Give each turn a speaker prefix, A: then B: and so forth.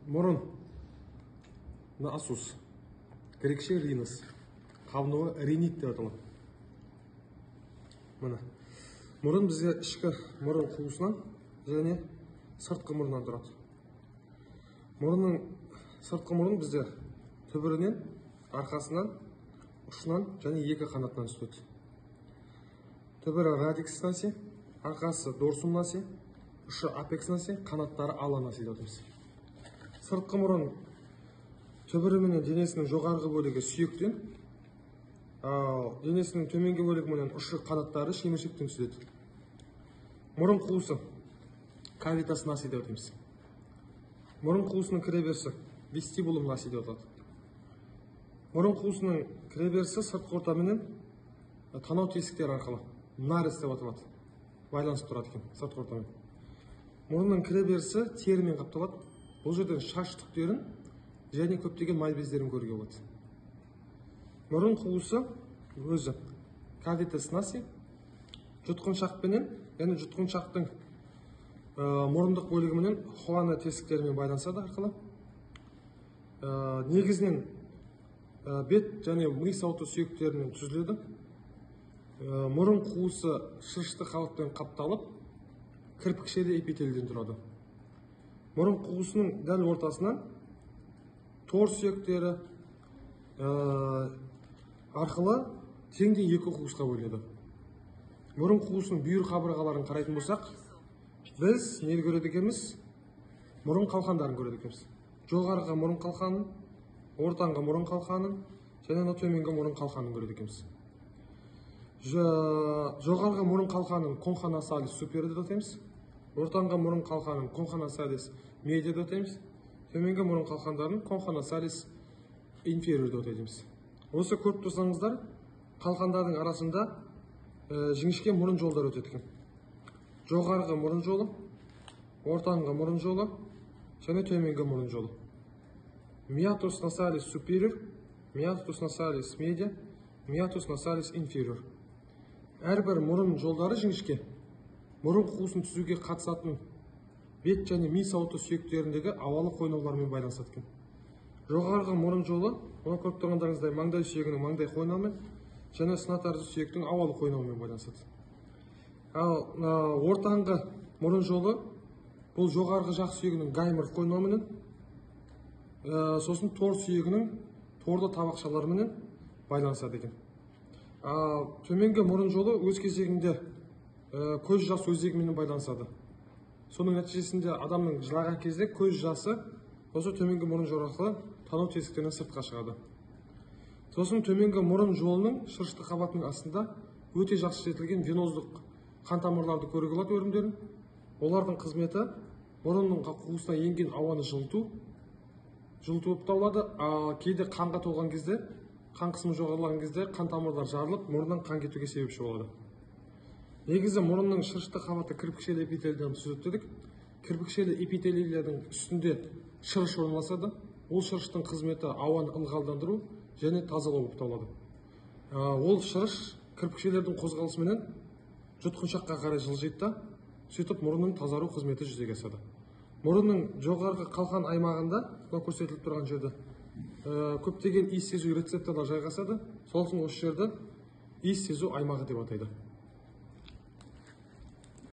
A: Мұрын насус, грекше ринус, қабынуы ринит деп аталады. Мына мұрын бізде ішкі мұрын қуысынан және сыртқы мұрыннан тұрады. Мұрынның сыртқы мұрын бізде түбірінен, арқасынан, ұшынан және екі қанатынан түседі. Түбірі радикс наси, арқасы дорсум наси, ұшы апекс наси, қанаттары ала наси деп атаймыз. Сыртқы мұрын түбірі менен денесінің жоғарғы бөлігі сүйектен, денесінің төменгі бөлігі менен ұшы қанаттары шеміршектен түседі. Мұрын қуысы кавитас наси деп атаймыз. Мұрын қуысының кіреберісі вестибулум наси деп аталады. Мұрын қуысының кіреберісі сыртқы ортаменен танау тесіктері арқылы нарис деп аталады. Байланысып тұрады екен сыртқы ортамен. Мұрынның кіреберісі терімен қапталады. Бұл жерден шаш түктерін және көптеген май бездерін көруге болады. Мұрын қуысы өзі кавитас наси, жұтқыншақпенен, яғни жұтқыншақтың мұрындық бөлігіменен хуана тесіктерімен байланысады арқылы. Негізінен бет және ми сауыты сүйектерінен түзіледі. Мұрын қуысы шырышты қабатпен қапталып, кірпікшелі эпителийден тұрады. Мұрын қуысының дәл ортасынан тор сүйектері арқылы теңдей екі қуысқа бөлінеді. Мұрын қуысының бүйір қабырғаларын қарайтын болсақ, біз нені көреді екенбіз? Мұрын қалқандарын көреді екенбіз. Жоғарғы мұрын қалқанын, ортаңғы мұрын қалқанын және төменгі мұрын қалқанын көреді екенбіз. Жоғарғы мұрын қалқанын конхонасалис супер деп атаймыз. Ортаңғы мұрын қалқанын конхонасалис медиа деп атаймыз. Төменгі мұрын қалқандарын конхонасалис инфериор деп атаймыз. Осы көріп тұрсаңыздар, қалқандардың арасында жіңішке мұрын жолдар өтеді екен. Жоғарғы мұрын жолы, ортаңғы мұрын жолы және төменгі мұрын жолы. Meatus nasalis superior, meatus nasalis media, meatus nasalis inferior. Әрбір мұрын жолдары жіңішке. Мұрын қуысын түзуге қатысатын бет және ми сауыты сүйектеріндегі ауалы қойнаулармен байланысады екен. Жоғарғы мұрын жолы, оны көріп тұрғандарыңыздай маңдай сүйегінің маңдай қойнауымен және сынатарзы сүйектің ауалы қойнауымен байланысады. Ал ортаңғы мұрын жолы бұл жоғарғы жақ сүйегінің гаймор қойнауымен, сосын тор сүйегінің торды табақшаларымен байланысады екен. Төменгі мұрын жолы өз кезегінде көз жас өзегімен байланысады. Соның нәтижесінде адамның жылаған кезде көз жасы осы төменгі мұрын жолы арқылы танау тесіктерінен сыртқа шығады. Сосын төменгі мұрын жолының шырышты қабатының астында өте жақсы жетілген веноздық қан тамырларды көруге болады өрімдерін. Олардың қызметі мұрынның қуысына енген ауаны жылыту болып табылады. Кейде қанға толған кезде, қан қысымы жоғарылаған кезде қан тамырлар жарылып, мұрыннан қан кетуге себепші болады. Негізі мұрынның шырышты қабаты кірпікшелі эпителийден түзіледі дедік. Кірпікшелі эпителийлердің үстінде шырыш орналасады. Ол шырыштың қызметі ауаны ылғалдандыру және тазалау болып табылады. Ол шырыш кірпікшелердің қозғалысыменен жұтқыншаққа қарай жылжиды, сөйтіп мұрынның тазару қызметі жүзеге асады. Мұрынның жоғарғы қалқан аймағында, көрсетіліп тұрған жерде, көптеген иіс сезу рецепторлар жайғасады. Сол үшін осы жерді иіс сезу аймағы деп атайды.